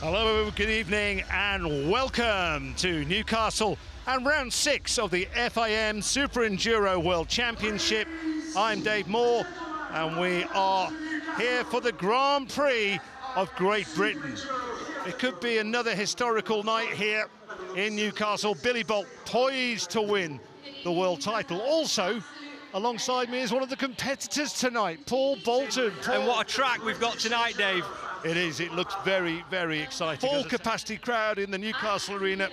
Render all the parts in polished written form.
Hello, good evening and welcome to Newcastle and round 6 of the FIM Súper Enduro World Championship. I'm Dave Moore and we are here for the Grand Prix of Great Britain. It could be another historical night here in Newcastle. Billy Bolt poised to win the world title. Also, alongside me is one of the competitors tonight, Paul Bolton. And what a track we've got tonight, Dave. It is, it looks very, very exciting. Full capacity crowd in the Newcastle Arena.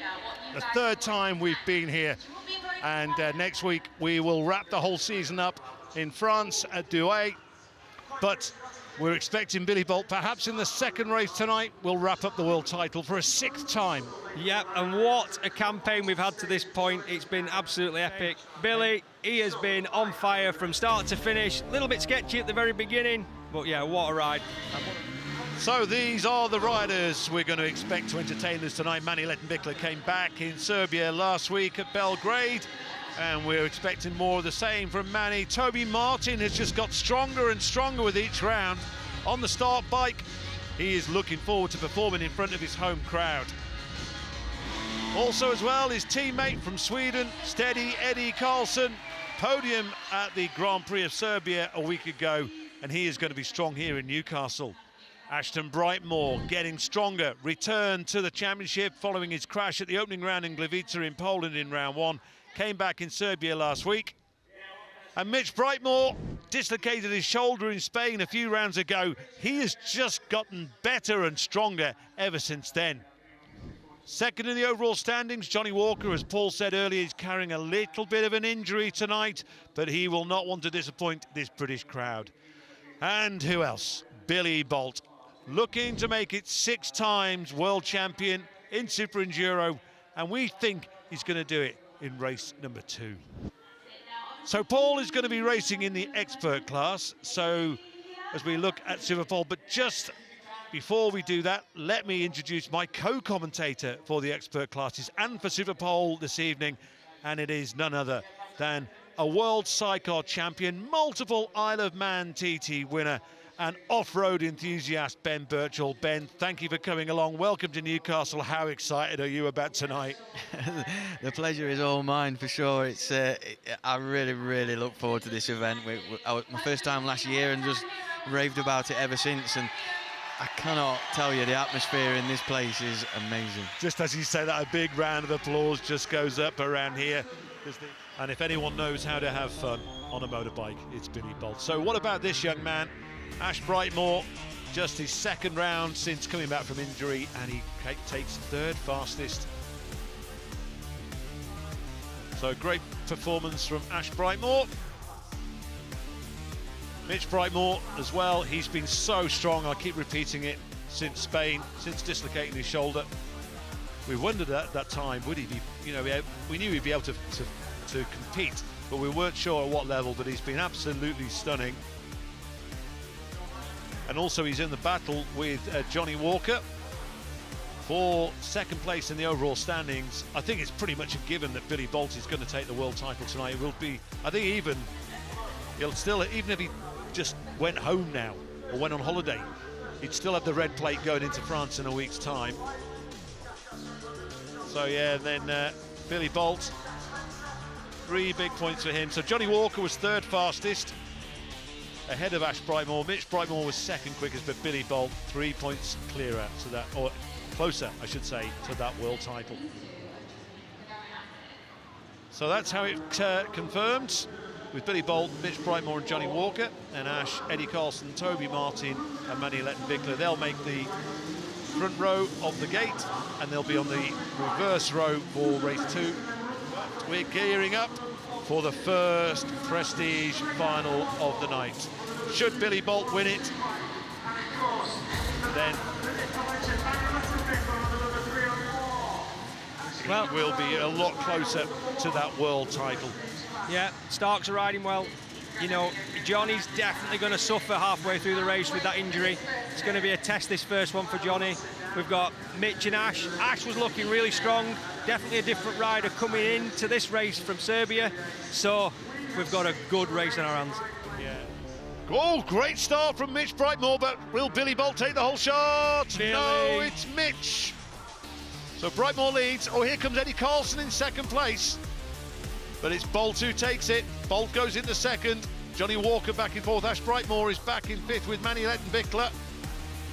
The third time we've been here. And next week we will wrap the whole season up in France at Douai. But we're expecting Billy Bolt, perhaps in the second race tonight, will wrap up the world title for a 6th time. Yep, and what a campaign we've had to this point. It's been absolutely epic. Billy, he has been on fire from start to finish. A little bit sketchy at the very beginning, but yeah, what a ride. So these are the riders we're going to expect to entertain us tonight. Mani Lettenbichler came back in Serbia last week at Belgrade, and we're expecting more of the same from Mani. Toby Martin has just got stronger and stronger with each round. On the start bike, he is looking forward to performing in front of his home crowd. Also as well, his teammate from Sweden, Steady Eddie Karlsson, podium at the Grand Prix of Serbia a week ago, and he is going to be strong here in Newcastle. Ashton Brightmore getting stronger, returned to the championship following his crash at the opening round in Gliwice in Poland in round 1. Came back in Serbia last week. And Mitch Brightmore dislocated his shoulder in Spain a few rounds ago. He has just gotten better and stronger ever since then. Second in the overall standings, Johnny Walker, as Paul said earlier, is carrying a little bit of an injury tonight, but he will not want to disappoint this British crowd. And who else? Billy Bolt, looking to make it 6 times world champion in Súper Enduro, and we think he's going to do it in race number 2. So Paul is going to be racing in the expert class, so as we look at Superpole, but just before we do that, let me introduce my co-commentator for the expert classes and for Superpole this evening, and it is none other than a world sidecar champion, multiple Isle of Man TT winner, and off-road enthusiast Ben Birchall. Ben, thank you for coming along. Welcome to Newcastle. How excited are you about tonight? The pleasure is all mine for sure. It's I really look forward to this event. My first time last year and just raved about it ever since, and I cannot tell you, the atmosphere in this place is amazing. Just as you say that, a big round of applause just goes up around here. And if anyone knows how to have fun on a motorbike, it's Billy Bolt. So what about this young man? Ash Brightmore, just his 2nd round since coming back from injury, and he takes 3rd fastest. So great performance from Ash Brightmore. Mitch Brightmore as well, he's been so strong, I keep repeating it, since Spain, since dislocating his shoulder. We wondered at that time, would he be, we knew he'd be able to compete, but we weren't sure at what level, but he's been absolutely stunning. And also he's in the battle with Johnny Walker for 2nd place in the overall standings. I think it's pretty much a given that Billy Bolt is going to take the world title tonight. It will be, I think even if he just went home now or went on holiday, he'd still have the red plate going into France in a week's time. So yeah, then Billy Bolt, 3 big points for him. So Johnny Walker was 3rd fastest, ahead of Ash Brightmore. Mitch Brightmore was 2nd quickest, but Billy Bolt 3 points clearer to that, or closer, I should say, to that world title. So that's how it confirmed, with Billy Bolt, Mitch Brightmore and Johnny Walker, and Ash, Eddie Karlsson, Toby Martin and Mani Lettenbichler. They'll make the front row of the gate, and they'll be on the reverse row for race 2. We're gearing up for the first prestige final of the night. Should Billy Bolt win it, then we'll be a lot closer to that world title. Yeah, Starks are riding well. Johnny's definitely going to suffer halfway through the race with that injury. It's going to be a test, this first one, for Johnny. We've got Mitch and Ash. Ash was looking really strong. Definitely a different rider coming into this race from Serbia. So we've got a good race in our hands. Yeah. Oh, great start from Mitch Brightmore, but will Billy Bolt take the whole shot? Billy. No, it's Mitch. So Brightmore leads. Oh, here comes Eddie Carlson in second place. But it's Bolt who takes it. Bolt goes into second. Johnny Walker back and forth. Ash Brightmore is back in fifth with Manny Lettenbichler.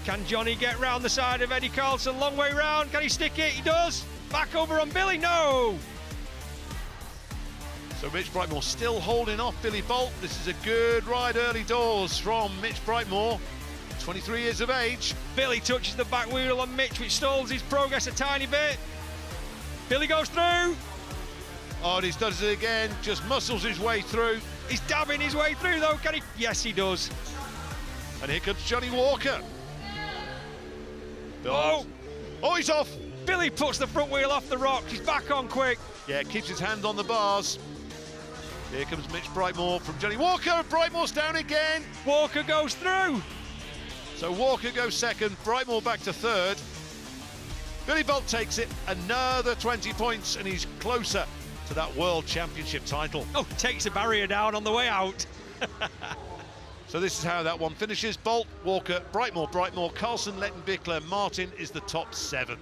Can Johnny get round the side of Eddie Carlson? Long way round. Can he stick it? He does. Back over on Billy. No. So Mitch Brightmore still holding off Billy Bolt. This is a good ride early doors from Mitch Brightmore, 23 years of age. Billy touches the back wheel on Mitch, which stalls his progress a tiny bit. Billy goes through. Oh, and he does it again, just muscles his way through. He's dabbing his way through though, can he? Yes, he does. And here comes Johnny Walker. Oh, he's off. Billy puts the front wheel off the rocks. He's back on quick. Yeah, keeps his hand on the bars. Here comes Mitch Brightmore from Johnny Walker. Brightmore's down again. Walker goes through. So Walker goes second, Brightmore back to third. Billy Bolt takes it, another 20 points, and he's closer to that World Championship title. Oh, takes a barrier down on the way out. So this is how that one finishes. Bolt, Walker, Brightmore, Carlson, Lettenbichler, Martin is the top 7.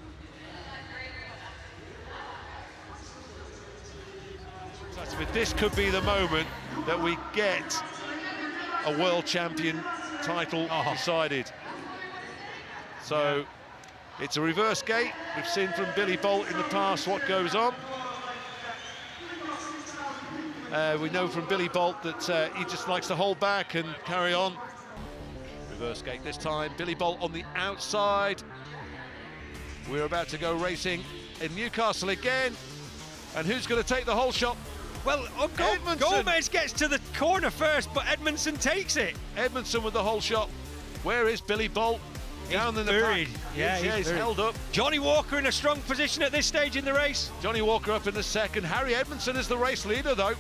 But this could be the moment that we get a world champion title decided. So it's a reverse gate. We've seen from Billy Bolt in the past what goes on. We know from Billy Bolt that he just likes to hold back and carry on. Reverse gate this time. Billy Bolt on the outside. We're about to go racing in Newcastle again. And who's going to take the whole shot? Well, Gomez gets to the corner first, but Edmondson takes it. Edmondson with the whole shot. Where is Billy Bolt? Down in the pack. Yeah, he's held up. Johnny Walker in a strong position at this stage in the race. Johnny Walker up in the second. Harry Edmondson is the race leader, though.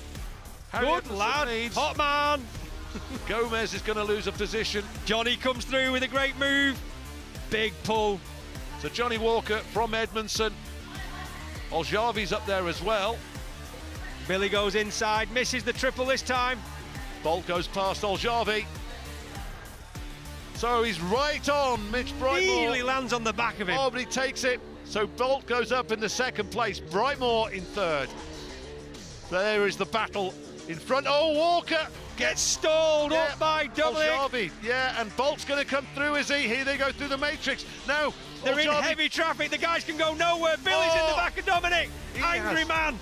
Harry Good Edmondson lad, leads. hot man. Gomez is going to lose a position. Johnny comes through with a great move. Big pull. So Johnny Walker from Edmondson. Oljavi's up there as well. Billy goes inside, misses the triple this time. Bolt goes past Oljavi. So he's right on Mitch Brightmore. Nearly lands on the back of him. Oh, but he takes it. So Bolt goes up in the second place. Brightmore in third. There is the battle in front. Oh, Walker gets stalled up by Dominic. Oljavi. Yeah, and Bolt's going to come through, is he? Here they go through the matrix. Now, they're in heavy traffic. The guys can go nowhere. Billy's in the back of Dominic. Angry man.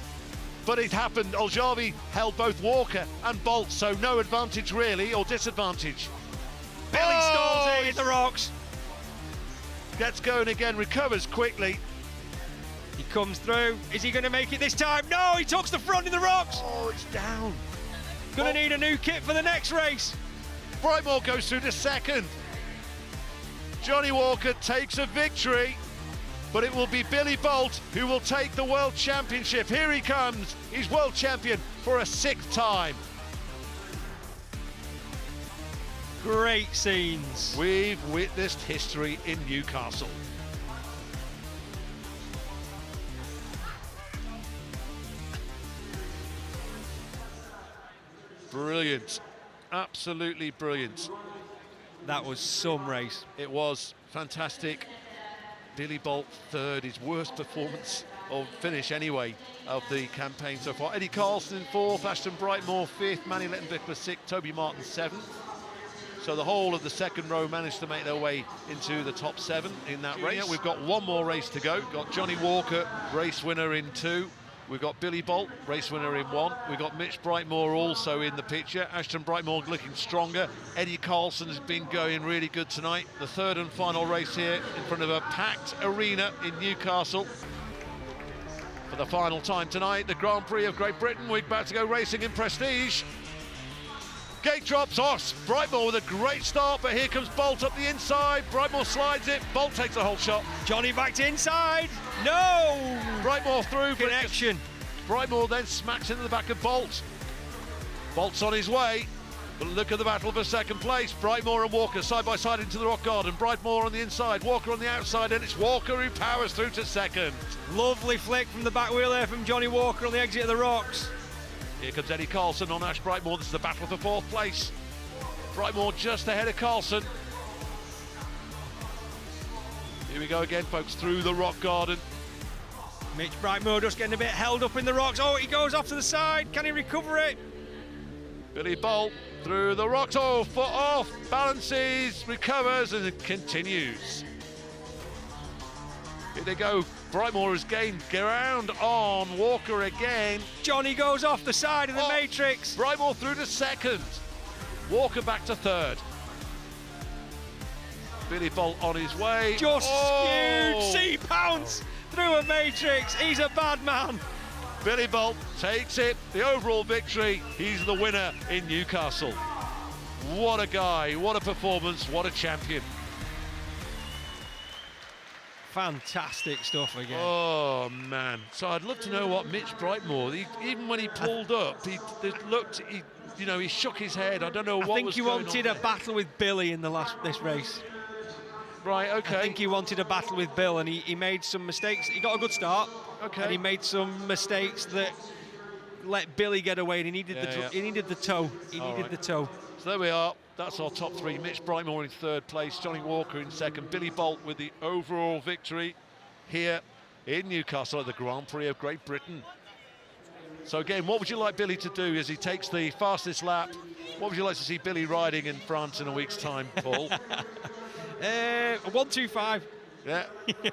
But it happened. Oljavi held both Walker and Bolt, so no advantage really, or disadvantage. Billy stalls it, hit the rocks. Gets going again, recovers quickly. He comes through. Is he going to make it this time? No, he tucks the front in the rocks. Oh, it's down. Going to need a new kit for the next race. Brightmore goes through to second. Johnny Walker takes a victory. But it will be Billy Bolt who will take the World Championship. Here he comes. He's World Champion for a 6th time. Great scenes. We've witnessed history in Newcastle. Brilliant. Absolutely brilliant. That was some race. It was fantastic. Billy Bolt third, his worst performance, or finish anyway, of the campaign so far. Eddie Carlson in fourth, Ashton Brightmore fifth, Manny Lettenbichler sixth, Toby Martin seventh. So the whole of the second row managed to make their way into the top 7 in that race. We've got one more race to go. Got Johnny Walker, race winner in 2. We've got Billy Bolt, race winner in 1. We've got Mitch Brightmore also in the picture. Ashton Brightmore looking stronger. Eddie Carlson has been going really good tonight. The third and final race here in front of a packed arena in Newcastle. For the final time tonight, the Grand Prix of Great Britain. We're about to go racing in Prestige. Gate drops off. Brightmore with a great start, but here comes Bolt up the inside. Brightmore slides it. Bolt takes a whole shot. Johnny back to inside. No! Brightmore through. Connection. Brightmore then smacks into the back of Bolt. Bolt's on his way. But look at the battle for second place. Brightmore and Walker side by side into the rock garden. Brightmore on the inside, Walker on the outside, and it's Walker who powers through to second. Lovely flick from the back wheel there from Johnny Walker on the exit of the rocks. Here comes Eddie Carlson on Ash Brightmore. This is the battle for fourth place. Brightmore just ahead of Carlson. Here we go again, folks, through the rock garden. Mitch Brightmore just getting a bit held up in the rocks. Oh, he goes off to the side. Can he recover it? Billy Bolt through the rocks. Oh, foot off, balances, recovers, and it continues. Here they go. Brightmore has gained ground on Walker again. Johnny goes off the side of the matrix. Brightmore through to second. Walker back to third. Billy Bolt on his way. Just skewed. Sea pounce through a matrix. He's a bad man. Billy Bolt takes it, the overall victory. He's the winner in Newcastle. What a guy, what a performance, what a champion. Fantastic stuff again. Oh, man. So I'd love to know what Mitch Brightmore, even when he pulled up, he shook his head. I don't know what was going on. I think he wanted a battle with Billy in this race. Right, okay. I think he wanted a battle with Bill, and he made some mistakes. He got a good start, and he made some mistakes that let Billy get away. And he needed he needed the toe. He needed the toe. So there we are. That's our top three. Mitch Brightmore in third place, Johnny Walker in second, Billy Bolt with the overall victory here in Newcastle at the Grand Prix of Great Britain. So again, what would you like Billy to do as he takes the fastest lap? What would you like to see Billy riding in France in a week's time, Paul? 1:25. Yeah,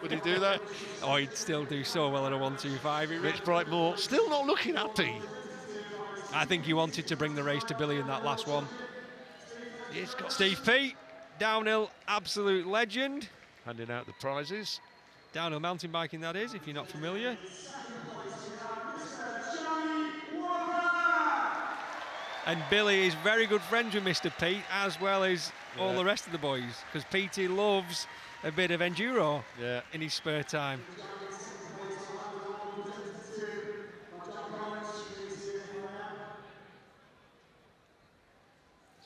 would he do that? Oh, he'd still do so well at a 1:25. Mitch Brightmore still not looking happy. I think he wanted to bring the race to Billy in that last one. He's got Steve P, downhill absolute legend. handing out the prizes. Downhill mountain biking, that is, if you're not familiar. And Billy is very good friends with Mr. Pete, as well as all the rest of the boys, because Petey loves a bit of enduro in his spare time.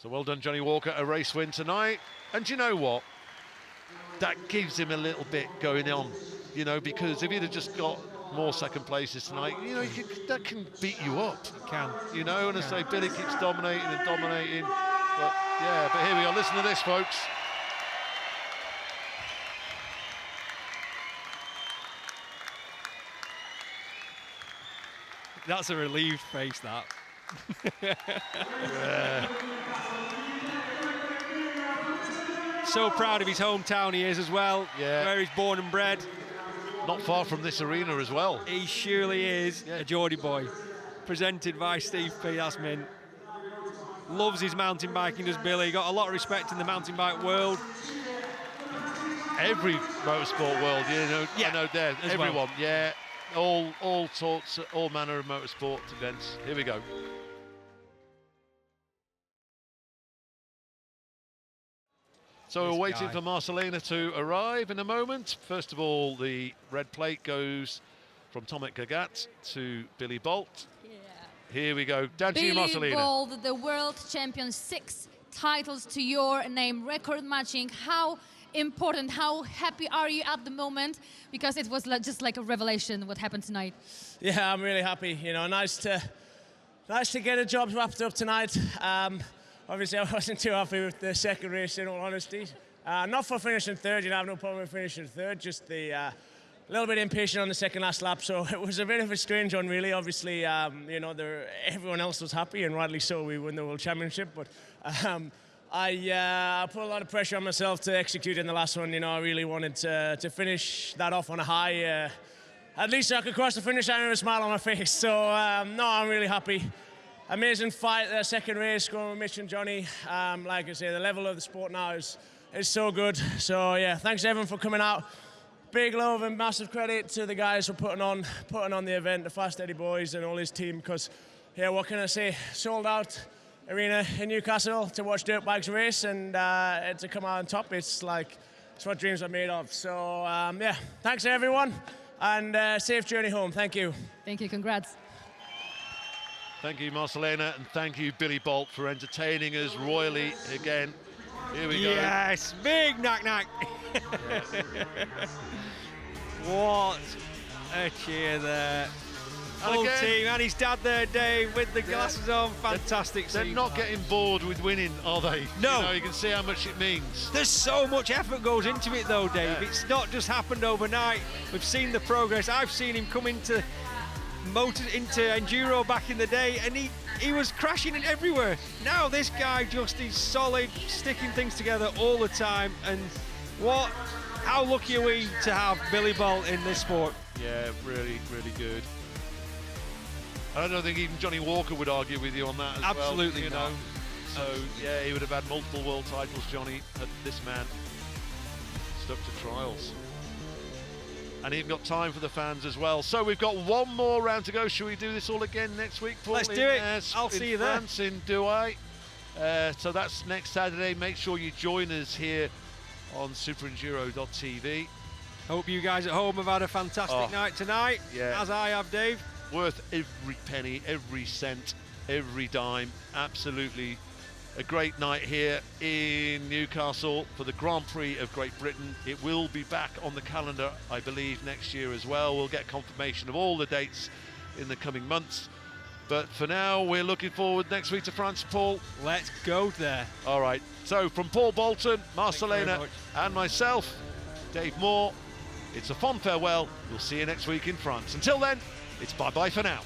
So well done, Johnny Walker, a race win tonight. And do you know what? That gives him a little bit going on, because if he'd have just got more second places tonight, that can beat you up. It can. And I say Billy keeps dominating and dominating. But here we are. Listen to this, folks. That's a relieved face, that. So proud of his hometown he is as well, where he's born and bred. Not far from this arena as well. He surely is a Geordie boy. Presented by Steve P, that's mint. Loves his mountain biking, does Billy. Got a lot of respect in the mountain bike world. Every motorsport world, I know there, everyone, all sorts, all manner of motorsport events. Here we go. So we're waiting for Marcelina to arrive in a moment. First of all, the red plate goes from Tomek Gagat to Billy Bolt. Yeah. Here we go. Down to you, Marcelina. Billy Bolt, the world champion, 6 titles to your name, record matching. How important, how happy are you at the moment? Because it was just like a revelation what happened tonight. Yeah, I'm really happy. Nice to get a job wrapped up tonight. Obviously, I wasn't too happy with the second race, in all honesty. Not for finishing third, I have no problem with finishing third, just the little bit impatient on the second last lap, so it was a bit of a strange one, really. Obviously, everyone else was happy, and rightly so. We won the World Championship, but I put a lot of pressure on myself to execute in the last one. I really wanted to finish that off on a high. At least I could cross the finish line with a smile on my face, so no, I'm really happy. Amazing fight, second race, going with Mitch and Johnny. Like I say, the level of the sport now is so good. So yeah, thanks everyone for coming out. Big love and massive credit to the guys for putting on the event, the Fast Eddie boys and all his team. Because yeah, what can I say? Sold out arena in Newcastle to watch dirt bikes race and to come out on top. It's what dreams are made of. So yeah, thanks everyone and safe journey home. Thank you. Thank you. Congrats. Thank you, Marcelina, and thank you, Billy Bolt, for entertaining us royally again. Here we go. Yes, big knock-knock. What a cheer there. Full again, team, and his dad there, Dave, with the glasses on. Fantastic they're scene. not getting bored with winning, are they? No. You know, you can see how much it means. There's so much effort goes into it though, Dave. Yeah. It's not just happened overnight. We've seen the progress. I've seen him come into enduro back in the day, and he was crashing it everywhere. Now this guy just is solid, sticking things together all the time. And how lucky are we to have Billy Bolt in this sport? Yeah, really, really good. I don't think even Johnny Walker would argue with you on that as Absolutely well. You not. know, so yeah, he would have had multiple world titles, Johnny. But this man stuck to trials, and even got time for the fans as well. So we've got one more round to go. Should we do this all again next week, Paul? Let's do it. I'll see you there. France, in Douai. So that's next Saturday. Make sure you join us here on superenduro.tv. Hope you guys at home have had a fantastic night tonight, as I have, Dave. Worth every penny, every cent, every dime. Absolutely a great night here in Newcastle for the Grand Prix of Great Britain. It will be back on the calendar, I believe, next year as well. We'll get confirmation of all the dates in the coming months. But for now, we're looking forward next week to France, Paul. Let's go there. All right. So from Paul Bolton, Marcelena, much. and myself, Dave Moore, it's a fond farewell. We'll see you next week in France. Until then, it's bye-bye for now.